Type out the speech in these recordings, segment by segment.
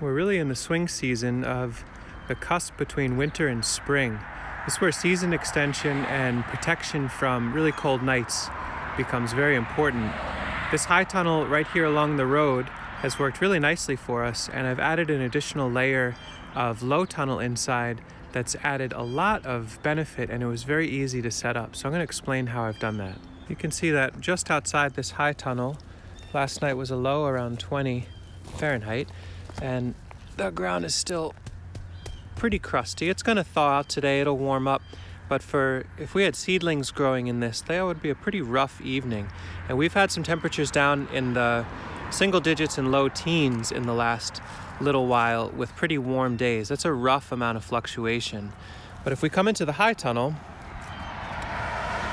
We're really in the swing season of the cusp between winter and spring. This is where season extension and protection from really cold nights becomes very important. This high tunnel right here along the road has worked really nicely for us, and I've added an additional layer of low tunnel inside that's added a lot of benefit, and it was very easy to set up. So I'm going to explain how I've done that. You can see that just outside this high tunnel, last night was a low around 20 Fahrenheit, and the ground is still pretty crusty. It's going to thaw out today, it'll warm up, but if we had seedlings growing in this, that would be a pretty rough evening. And we've had some temperatures down in the single digits and low teens in the last little while with pretty warm days. That's a rough amount of fluctuation. But if we come into the high tunnel,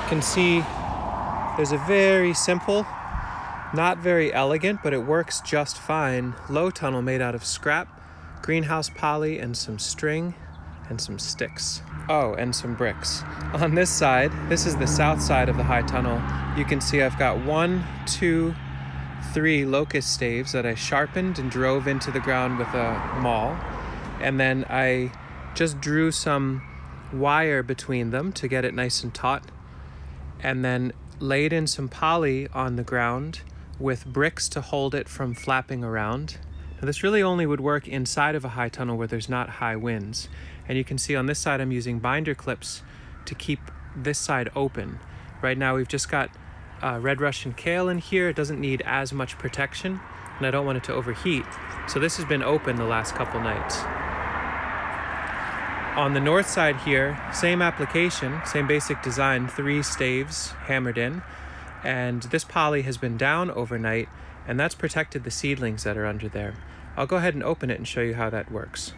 you can see there's a very simple, not very elegant, but it works just fine, low tunnel made out of scrap, greenhouse poly, and some string and some sticks. Oh, and some bricks. On this side, this is the south side of the high tunnel. You can see I've got 1, 2, 3 locust staves that I sharpened and drove into the ground with a maul. And then I just drew some wire between them to get it nice and taut. And then laid in some poly on the ground with bricks to hold it from flapping around. Now this really only would work inside of a high tunnel where there's not high winds. And you can see on this side I'm using binder clips to keep this side open. Right now we've just got red Russian kale in here. It doesn't need as much protection, and I don't want it to overheat. So this has been open the last couple nights. On the north side here, same application, same basic design, 3 staves hammered in, and this poly has been down overnight, and that's protected the seedlings that are under there. I'll go ahead and open it and show you how that works.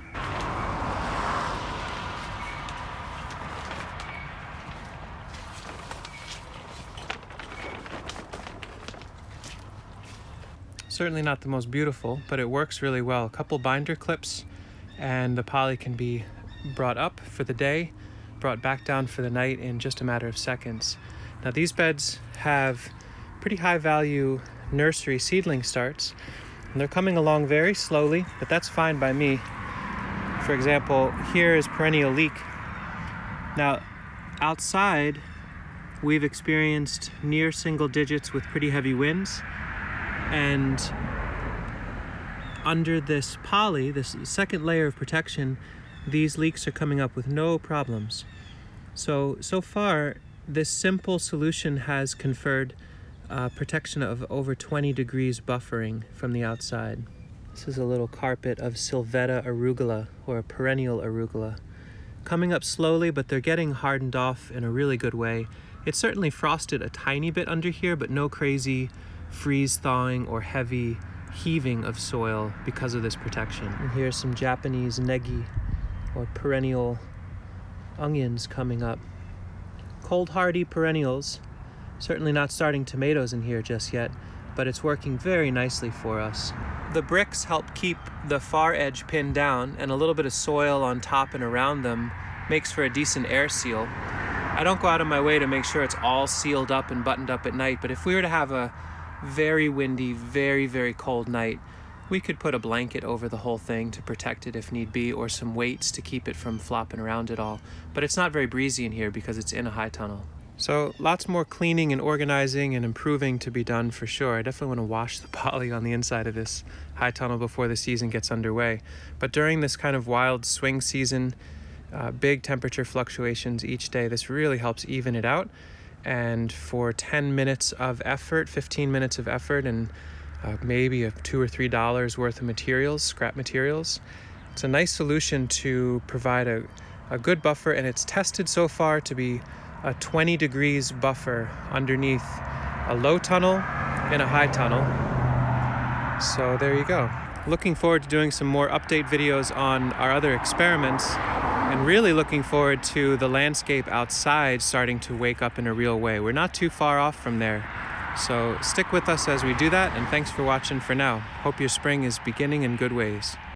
Certainly not the most beautiful, but it works really well. A couple binder clips and the poly can be brought up for the day, brought back down for the night in just a matter of seconds. Now these beds have pretty high value nursery seedling starts, and they're coming along very slowly, but that's fine by me. For example, here is perennial leek. Now outside we've experienced near single digits with pretty heavy winds, and under this poly, this second layer of protection, these leeks are coming up with no problems. So far, this simple solution has conferred protection of over 20 degrees buffering from the outside. This is a little carpet of Sylvetta arugula, or a perennial arugula. Coming up slowly, but they're getting hardened off in a really good way. It's certainly frosted a tiny bit under here, but no crazy freeze thawing or heavy heaving of soil because of this protection. And here's some Japanese negi, or perennial onions, coming up. Cold hardy perennials. Certainly not starting tomatoes in here just yet, but it's working very nicely for us. The bricks help keep the far edge pinned down, and a little bit of soil on top and around them makes for a decent air seal. I don't go out of my way to make sure it's all sealed up and buttoned up at night, but if we were to have a very windy, very, very cold night, we could put a blanket over the whole thing to protect it if need be, or some weights to keep it from flopping around at all. But it's not very breezy in here because it's in a high tunnel. So lots more cleaning and organizing and improving to be done for sure. I definitely want to wash the poly on the inside of this high tunnel before the season gets underway. But during this kind of wild swing season, big temperature fluctuations each day, this really helps even it out. And for 10 minutes of effort, 15 minutes of effort, and maybe $2 or $3 worth of materials, scrap materials, it's a nice solution to provide a good buffer, and it's tested so far to be a 20 degrees buffer underneath a low tunnel and a high tunnel. So there you go. Looking forward to doing some more update videos on our other experiments, and really looking forward to the landscape outside starting to wake up in a real way. We're not too far off from there. So stick with us as we do that, and thanks for watching for now. Hope your spring is beginning in good ways.